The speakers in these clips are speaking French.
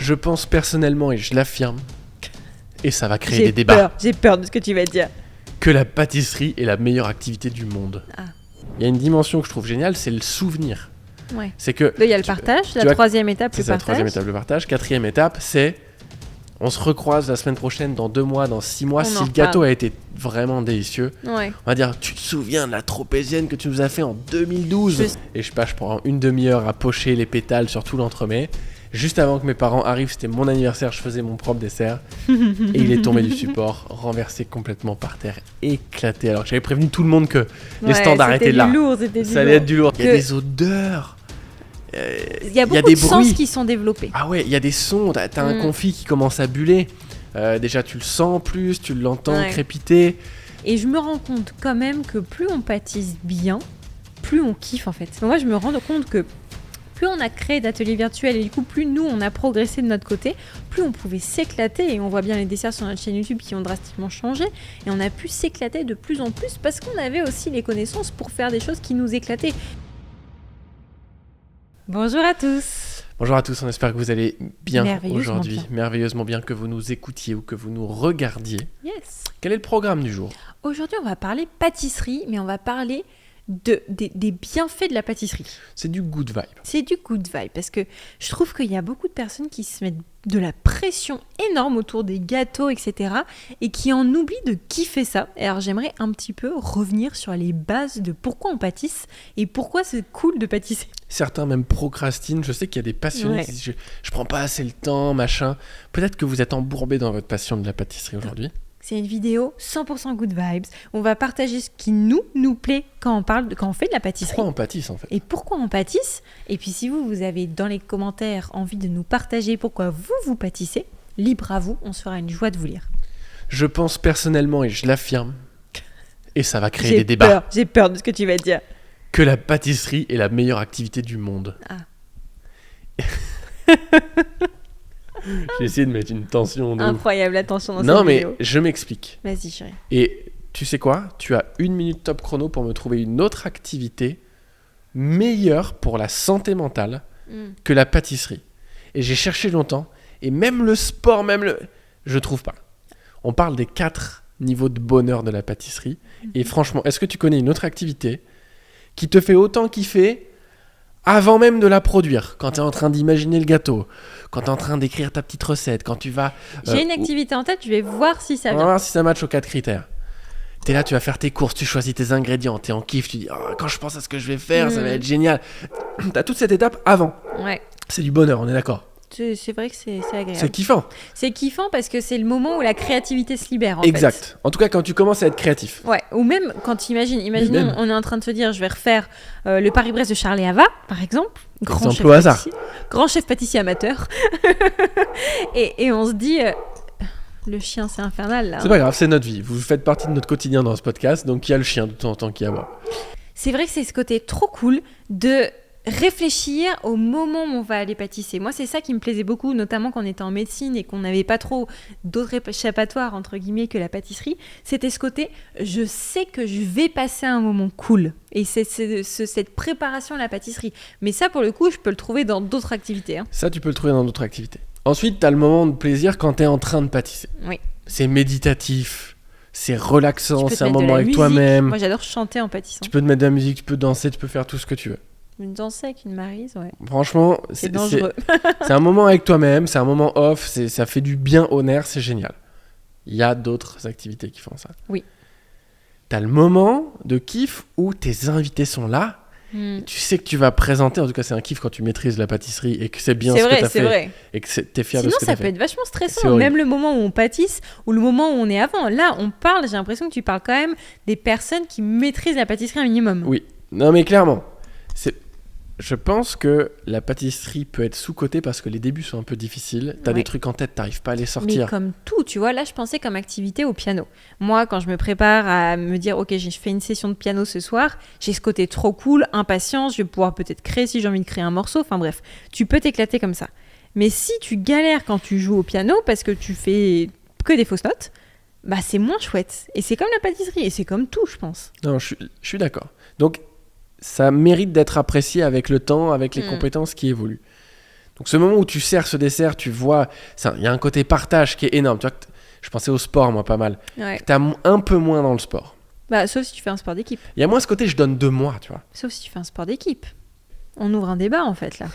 Je pense personnellement, et je l'affirme, et ça va créer des débats, J'ai peur de ce que tu vas dire. que la pâtisserie est la meilleure activité du monde. Ah. Il y a une dimension que je trouve géniale, c'est le souvenir. Ouais. C'est que Il y a le partage, la troisième étape, le c'est la partage. troisième étape, le partage. Quatrième étape, c'est on se recroise la semaine prochaine, dans 2 mois, dans 6 mois. On Si en le gâteau reparle. a été vraiment délicieux, Ouais. on va dire, tu te souviens de la tropézienne que tu nous as fait en 2012 Et je sais pas, je prends une demi-heure à pocher les pétales sur tout l'entremet. Juste avant que mes parents arrivent, c'était mon anniversaire, je faisais mon propre dessert. Et il est tombé du support, renversé complètement par terre, éclaté. Alors que j'avais prévenu tout le monde que les standards étaient là. C'était Ça allait être du lourd. Il y a des odeurs. Il y a beaucoup des de sens bruits qui sont développés. Ah ouais, il y a des sons. T'as un confit qui commence à buller. Déjà, tu le sens plus, tu l'entends crépiter. Et je me rends compte quand même que plus on pâtisse bien, plus on kiffe en fait. Donc moi, je me rends compte que plus on a créé d'ateliers virtuels et du coup, plus nous, on a progressé de notre côté, plus on pouvait s'éclater. Et on voit bien les desserts sur notre chaîne YouTube qui ont drastiquement changé. Et on a pu s'éclater de plus en plus parce qu'on avait aussi les connaissances pour faire des choses qui nous éclataient. Bonjour à tous. Bonjour à tous, on espère que vous allez bien Merveilleusement aujourd'hui. bien. Merveilleusement bien, que vous nous écoutiez ou que vous nous regardiez. Yes. Quel est le programme du jour ? Aujourd'hui, on va parler pâtisserie, mais on va parler des bienfaits de la pâtisserie. C'est du good vibe. C'est du good vibe parce que je trouve qu'il y a beaucoup de personnes qui se mettent de la pression énorme autour des gâteaux, etc. et qui en oublient de kiffer ça. Alors j'aimerais un petit peu revenir sur les bases de pourquoi on pâtisse et pourquoi c'est cool de pâtisser. Certains même procrastinent. Je sais qu'il y a des passionnés qui disent je prends pas assez le temps, machin. Peut-être que vous êtes embourbé dans votre passion de la pâtisserie aujourd'hui. C'est une vidéo 100% good vibes. On va partager ce qui nous plaît quand on fait de la pâtisserie. Pourquoi on pâtisse en fait ? Et pourquoi on pâtisse. Et puis si vous avez dans les commentaires envie de nous partager pourquoi vous pâtissez, libre à vous, on se fera une joie de vous lire. Je pense personnellement, et je l'affirme, et ça va créer des débats, J'ai peur de ce que tu vas dire. que la pâtisserie est la meilleure activité du monde. Ah. J'ai essayé de mettre une tension. Incroyable, attention dans Non cette mais vidéo. je m'explique. Vas-y chérie. Et tu sais quoi ? Tu as 1 minute top chrono pour me trouver une autre activité meilleure pour la santé mentale que la pâtisserie. Et j'ai cherché longtemps, et même le sport, je trouve pas. On parle des 4 niveaux de bonheur de la pâtisserie. Et franchement, est-ce que tu connais une autre activité qui te fait autant kiffer avant même de la produire, quand tu es en train d'imaginer le gâteau, quand tu es en train d'écrire ta petite recette, quand tu vas... J'ai une activité en tête, je vais voir si ça On va vient. voir si ça match aux 4 critères. T'es là, tu vas faire tes courses, tu choisis tes ingrédients, t'es en kiff, tu dis quand je pense à ce que je vais faire, ça va être génial. T'as toute cette étape avant. Ouais. C'est du bonheur, on est d'accord. C'est vrai que c'est agréable. C'est kiffant. C'est kiffant parce que c'est le moment où la créativité se libère en Exact. fait. En tout cas, quand tu commences à être créatif. Ouais, ou même quand imaginons, Même. on est en train de se dire je vais refaire le Paris-Brest de Charles et Ava, par exemple. Exemple au hasard. Grand chef pâtissier amateur. et on se dit, le chien c'est infernal là. C'est pas grave, c'est notre vie. Vous faites partie de notre quotidien dans ce podcast, donc il y a le chien de temps en temps qui aboie. C'est vrai que c'est ce côté trop cool de réfléchir au moment où on va aller pâtisser. Moi, c'est ça qui me plaisait beaucoup, notamment quand on était en médecine et qu'on n'avait pas trop d'autres échappatoires, entre guillemets, que la pâtisserie. C'était ce côté, je sais que je vais passer un moment cool. Et c'est cette préparation à la pâtisserie. Mais ça, pour le coup, je peux le trouver dans d'autres activités. Hein. Ça, tu peux le trouver dans d'autres activités. Ensuite, t'as le moment de plaisir quand t'es en train de pâtisser. Oui. C'est méditatif, c'est relaxant, Tu peux c'est te un mettre de moment la avec musique. toi-même. Moi, j'adore chanter en pâtissant. Tu peux te mettre de la musique, tu peux danser, tu peux faire tout ce que tu veux. Une danse avec une maryse, ouais. Franchement, C'est dangereux. c'est un moment avec toi-même, c'est un moment off, ça fait du bien au nerf, c'est génial. Il y a d'autres activités qui font ça. Oui. T'as le moment de kiff où tes invités sont là. Tu sais que tu vas présenter, en tout cas c'est un kiff quand tu maîtrises la pâtisserie et que c'est bien ce que t'as fait. C'est vrai. Et que t'es fier Sinon, de ce que ça t'as peut fait. être vachement C'est stressant. horrible. Même le moment où on pâtisse ou le moment où on est avant. Là, on parle, j'ai l'impression que tu parles quand même des personnes qui maîtrisent la pâtisserie un minimum. Oui, non mais clairement, je pense que la pâtisserie peut être sous-cotée parce que les débuts sont un peu difficiles. T'as des trucs en tête, t'arrives pas à les Mais sortir. comme tout, tu vois, là, je pensais comme activité au piano. Moi, quand je me prépare à me dire, ok, j'ai fait une session de piano ce soir, j'ai ce côté trop cool, impatience, je vais pouvoir peut-être créer si j'ai envie de créer un morceau. Enfin bref, tu peux t'éclater comme ça. Mais si tu galères quand tu joues au piano parce que tu fais que des fausses notes, bah c'est moins chouette. Et c'est comme la pâtisserie, et c'est comme tout, je pense. Non, je suis d'accord. Donc, ça mérite d'être apprécié avec le temps, avec les compétences qui évoluent. Donc ce moment où tu sers ce dessert, tu vois, il y a un côté partage qui est énorme. Tu vois, je pensais au sport, moi, pas mal. Ouais. Que t'as un peu moins dans le sport. Bah, sauf si tu fais un sport d'équipe. Il y a moins ce côté, je donne de moi, tu vois. Sauf si tu fais un sport d'équipe. On ouvre un débat, en fait, là.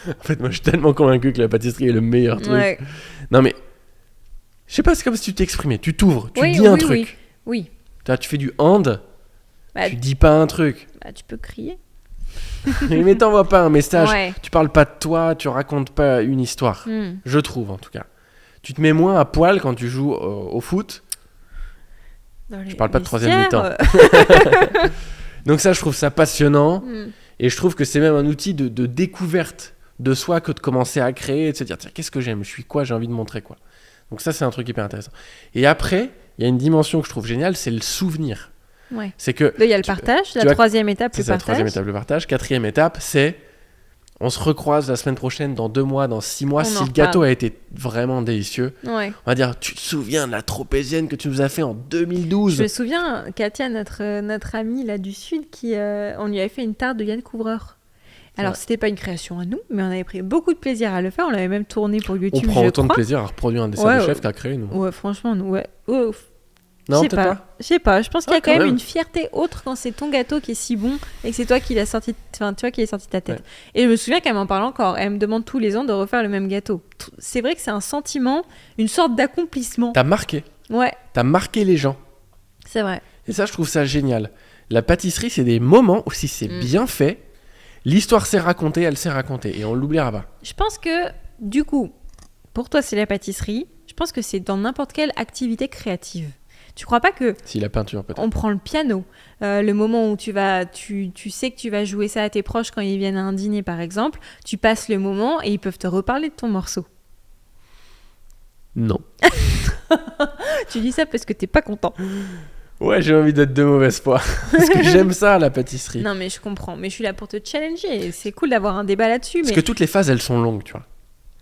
En fait, moi, je suis tellement convaincu que la pâtisserie est le meilleur truc. Ouais. Non, mais je sais pas, c'est comme si tu t'exprimais. Tu t'ouvres, tu Oui, dis un oui, truc. Oui. Tu vois, tu fais du hand, Bah, tu dis pas un truc. bah, tu peux crier. Mais t'envoies pas un message. Ouais. Tu parles pas de toi, tu racontes pas une histoire. Je trouve, en tout cas. Tu te mets moins à poil quand tu joues au foot. Je parle pas de troisième mi-temps. Donc ça, je trouve ça passionnant. Et je trouve que c'est même un outil de découverte de soi que de commencer à créer et de se dire, tiens, qu'est-ce que j'aime, je suis quoi, j'ai envie de montrer quoi. Donc ça, c'est un truc hyper intéressant. Et après, il y a une dimension que je trouve géniale, c'est le souvenir. Ouais. C'est que il y a le partage, la troisième étape, le c'est la partage. troisième étape, le partage. Quatrième étape, c'est on se recroise la semaine prochaine, dans 2 mois, dans 6 mois, si le gâteau a été vraiment délicieux. Ouais. On va dire, tu te souviens de la tropézienne que tu nous as fait en 2012? Je me souviens, Katia, notre amie là du Sud, on lui avait fait une tarte de Yann Couvreur. Alors, c'était pas une création à nous, mais on avait pris beaucoup de plaisir à le faire. On l'avait même tourné pour YouTube. On prend autant de plaisir à reproduire un dessin de chef qu'à créer, nous. Ouais, franchement, nous, ouais. Non, je sais pas. Je pense qu'il y a quand même une fierté autre quand c'est ton gâteau qui est si bon et que c'est toi qui l'as sorti, enfin, tu vois, qui est sorti de ta tête. Ouais. Et je me souviens qu'elle m'en parle encore. Elle me demande tous les ans de refaire le même gâteau. C'est vrai que c'est un sentiment, une sorte d'accomplissement. T'as marqué. Ouais. T'as marqué les gens. C'est vrai. Et ça, je trouve ça génial. La pâtisserie, c'est des moments où si c'est bien fait, l'histoire s'est racontée, elle s'est racontée et on l'oubliera pas. Je pense que, du coup, pour toi, c'est la pâtisserie. Je pense que c'est dans n'importe quelle activité créative. Tu crois pas que... Si, la peinture, peut-être. On prend le piano. Le moment où tu sais que tu vas jouer ça à tes proches quand ils viennent à un dîner, par exemple. Tu passes le moment et ils peuvent te reparler de ton morceau. Non. Tu dis ça parce que t'es pas content. Ouais, j'ai envie d'être de mauvaise foi. Parce que j'aime ça, la pâtisserie. Non, mais je comprends. Mais je suis là pour te challenger. C'est cool d'avoir un débat là-dessus. Parce que toutes les phases, elles sont longues, tu vois.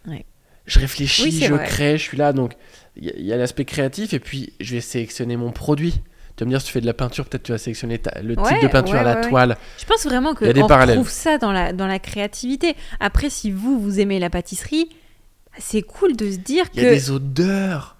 Ouais. Je réfléchis, je crée, je suis là. Donc, il y a l'aspect créatif et puis je vais sélectionner mon produit. Tu vas me dire, si tu fais de la peinture, peut-être tu vas sélectionner le type de peinture, la toile. Je pense vraiment qu'on retrouve ça dans la créativité. Après, si vous aimez la pâtisserie, c'est cool de se dire que... Il y a des odeurs.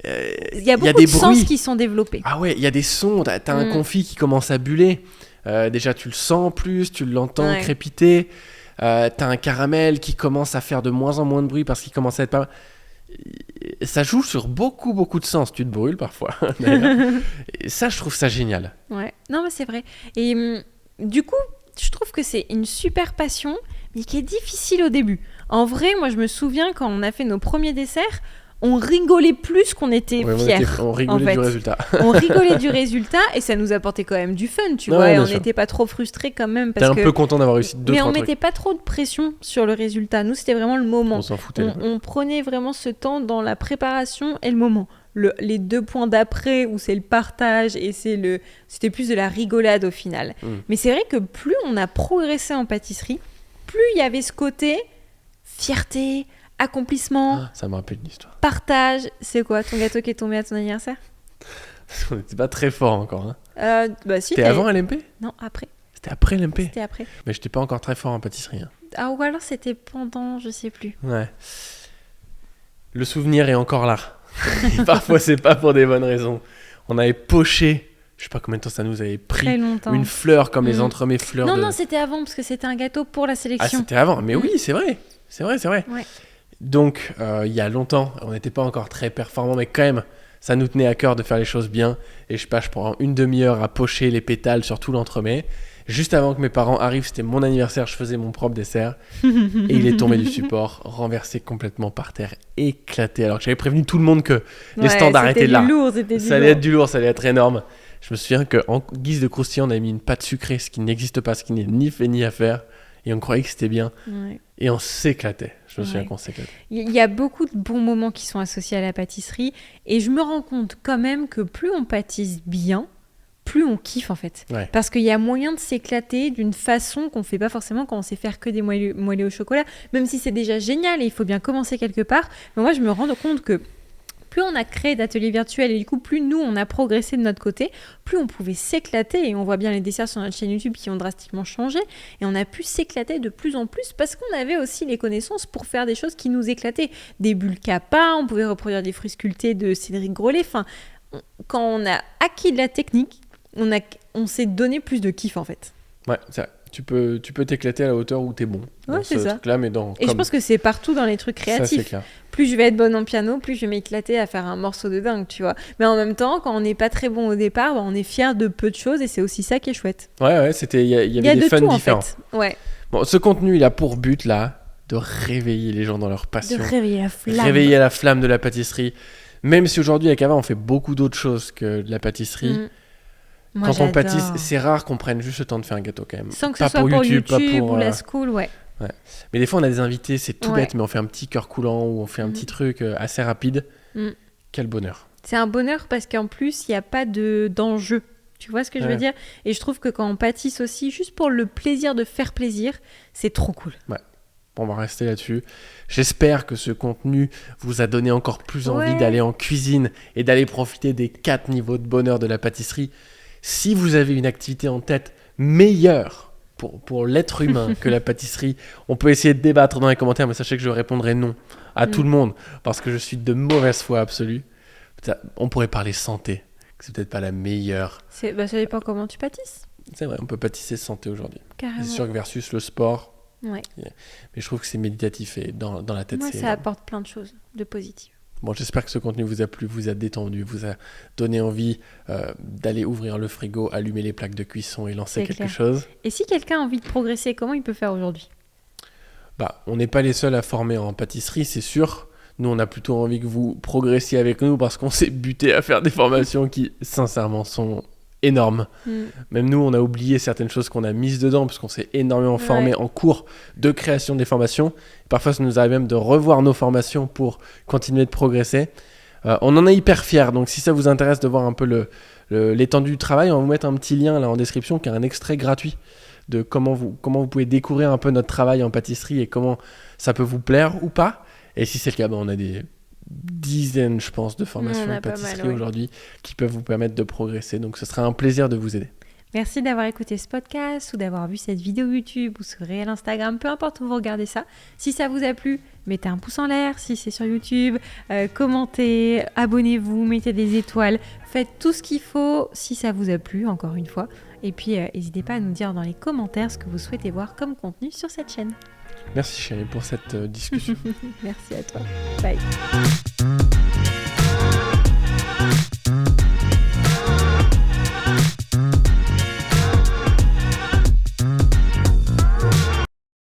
Il y a beaucoup de sens qui sont développés. Ah ouais, il y a des sons. T'as un confit qui commence à buller. Déjà, tu le sens plus, tu l'entends crépiter. T'as un caramel qui commence à faire de moins en moins de bruit parce qu'il commence à être pas... Ça joue sur beaucoup de sens. Tu te brûles parfois. Et ça, je trouve ça génial. Ouais, non mais c'est vrai. Et du coup, je trouve que c'est une super passion, mais qui est difficile au début. En vrai, moi je me souviens quand on a fait nos premiers desserts, on rigolait plus qu'on était fiers. On rigolait du résultat. On rigolait du résultat et ça nous apportait quand même du fun, tu vois. Et on n'était pas trop frustrés quand même. T'es un peu content d'avoir réussi 2-3 trucs. Mais on mettait pas trop de pression sur le résultat. Nous, c'était vraiment le moment. On s'en foutait. On prenait vraiment ce temps dans la préparation et le moment. Les 2 points d'après où c'est le partage et c'était plus de la rigolade au final. Mais c'est vrai que plus on a progressé en pâtisserie, plus il y avait ce côté fierté, accomplissement, ça me rappelle une histoire. Partage. C'est quoi ton gâteau qui est tombé à ton anniversaire? On n'était pas très fort encore. Bah si. C'était avant LMP? Non, après. C'était après LMP? C'était après. Mais j'étais pas encore très fort en pâtisserie. Ah, ou alors c'était pendant, je sais plus. Ouais. Le souvenir est encore là. Et parfois, c'est pas pour des bonnes raisons. On avait poché, je sais pas combien de temps ça nous avait pris, une fleur comme les entremets fleurs. Non, c'était avant parce que c'était un gâteau pour la sélection. Ah, c'était avant. Mais oui, c'est vrai. C'est vrai. Ouais. Donc, il y a longtemps, on n'était pas encore très performants, mais quand même, ça nous tenait à cœur de faire les choses bien. Et je sais pas, je prends une demi-heure à pocher les pétales sur tout l'entremet. Juste avant que mes parents arrivent, c'était mon anniversaire, je faisais mon propre dessert. Et il est tombé du support, renversé complètement par terre, éclaté. Alors que j'avais prévenu tout le monde que les standards étaient là. Ça allait être du lourd, ça allait être énorme. Je me souviens qu'en guise de croustillant, on avait mis une pâte sucrée, ce qui n'existe pas, ce qui n'est ni fait ni à faire. Et on croyait que c'était bien. Ouais. Et on s'éclatait. Je me souviens qu'on s'éclatait. Il y a beaucoup de bons moments qui sont associés à la pâtisserie. Et je me rends compte quand même que plus on pâtisse bien, plus on kiffe en fait. Ouais. Parce qu'il y a moyen de s'éclater d'une façon qu'on ne fait pas forcément quand on sait faire que des moelleux au chocolat. Même si c'est déjà génial et il faut bien commencer quelque part. Mais moi, je me rends compte que plus on a créé d'ateliers virtuels et du coup, plus nous, on a progressé de notre côté, plus on pouvait s'éclater. Et on voit bien les desserts sur notre chaîne YouTube qui ont drastiquement changé. Et on a pu s'éclater de plus en plus parce qu'on avait aussi les connaissances pour faire des choses qui nous éclataient. Des bulles Kappa, on pouvait reproduire des fruits sculptés de Cédric Grolet. Enfin, quand on a acquis de la technique, on s'est donné plus de kiff en fait. Ouais, c'est vrai. Tu peux t'éclater à la hauteur où t'es bon. Ouais, c'est ça. Truc-là, mais je pense que c'est partout dans les trucs créatifs. Ça, c'est clair. Plus je vais être bonne en piano, plus je vais m'éclater à faire un morceau de dingue, tu vois. Mais en même temps, quand on n'est pas très bon au départ, on est fier de peu de choses et c'est aussi ça qui est chouette. Ouais, il y avait des fans différents. En fait. Ouais. Bon, ce contenu, il a pour but, là, de réveiller les gens dans leur passion. De réveiller la flamme. Réveiller la flamme de la pâtisserie. Même si aujourd'hui, avec Ava, on fait beaucoup d'autres choses que de la pâtisserie. Moi, quand j'adore. on pâtisse, c'est rare qu'on prenne juste le temps de faire un gâteau quand même. Sans que ce soit pour YouTube ou la school, ouais. Mais des fois, on a des invités, c'est tout bête, mais on fait un petit cœur coulant ou on fait un petit truc assez rapide. Quel bonheur. C'est un bonheur parce qu'en plus, il n'y a pas d'enjeu. Tu vois ce que je veux dire ? Et je trouve que quand on pâtisse aussi, juste pour le plaisir de faire plaisir, c'est trop cool. Ouais. On va rester là-dessus. J'espère que ce contenu vous a donné encore plus envie d'aller en cuisine et d'aller profiter des 4 niveaux de bonheur de la pâtisserie. Si vous avez une activité en tête meilleure pour l'être humain que la pâtisserie, on peut essayer de débattre dans les commentaires, mais sachez que je répondrai non à tout le monde parce que je suis de mauvaise foi absolue. On pourrait parler santé, que c'est peut-être pas la meilleure. Ça dépend comment tu pâtisses. C'est vrai, on peut pâtisser santé aujourd'hui. Carrément. C'est sûr que versus le sport. Ouais. Mais je trouve que c'est méditatif et dans la tête, moi, c'est... ça apporte plein de choses de positives. Bon, j'espère que ce contenu vous a plu, vous a détendu, vous a donné envie d'aller ouvrir le frigo, allumer les plaques de cuisson et lancer quelque chose. Et si quelqu'un a envie de progresser, comment il peut faire aujourd'hui ? On n'est pas les seuls à former en pâtisserie, c'est sûr. Nous, on a plutôt envie que vous progressiez avec nous parce qu'on s'est buté à faire des formations qui, sincèrement, sont énormes. Même nous, on a oublié certaines choses qu'on a mises dedans parce qu'on s'est énormément formé en cours de création des formations. Parfois, ça nous arrive même de revoir nos formations pour continuer de progresser. On en est hyper fiers. Donc, si ça vous intéresse de voir un peu l'étendue du travail, on va vous mettre un petit lien là en description qui est un extrait gratuit de comment vous pouvez découvrir un peu notre travail en pâtisserie et comment ça peut vous plaire ou pas. Et si c'est le cas, on a des dizaines, je pense, de formations de pâtisserie aujourd'hui qui peuvent vous permettre de progresser. Donc, ce sera un plaisir de vous aider. Merci d'avoir écouté ce podcast ou d'avoir vu cette vidéo YouTube ou ce réel Instagram, peu importe où vous regardez ça. Si ça vous a plu, mettez un pouce en l'air. Si c'est sur YouTube, commentez, abonnez-vous, mettez des étoiles. Faites tout ce qu'il faut si ça vous a plu, encore une fois. Et puis, n'hésitez pas à nous dire dans les commentaires ce que vous souhaitez voir comme contenu sur cette chaîne. Merci chérie pour cette discussion. Merci à toi. Bye.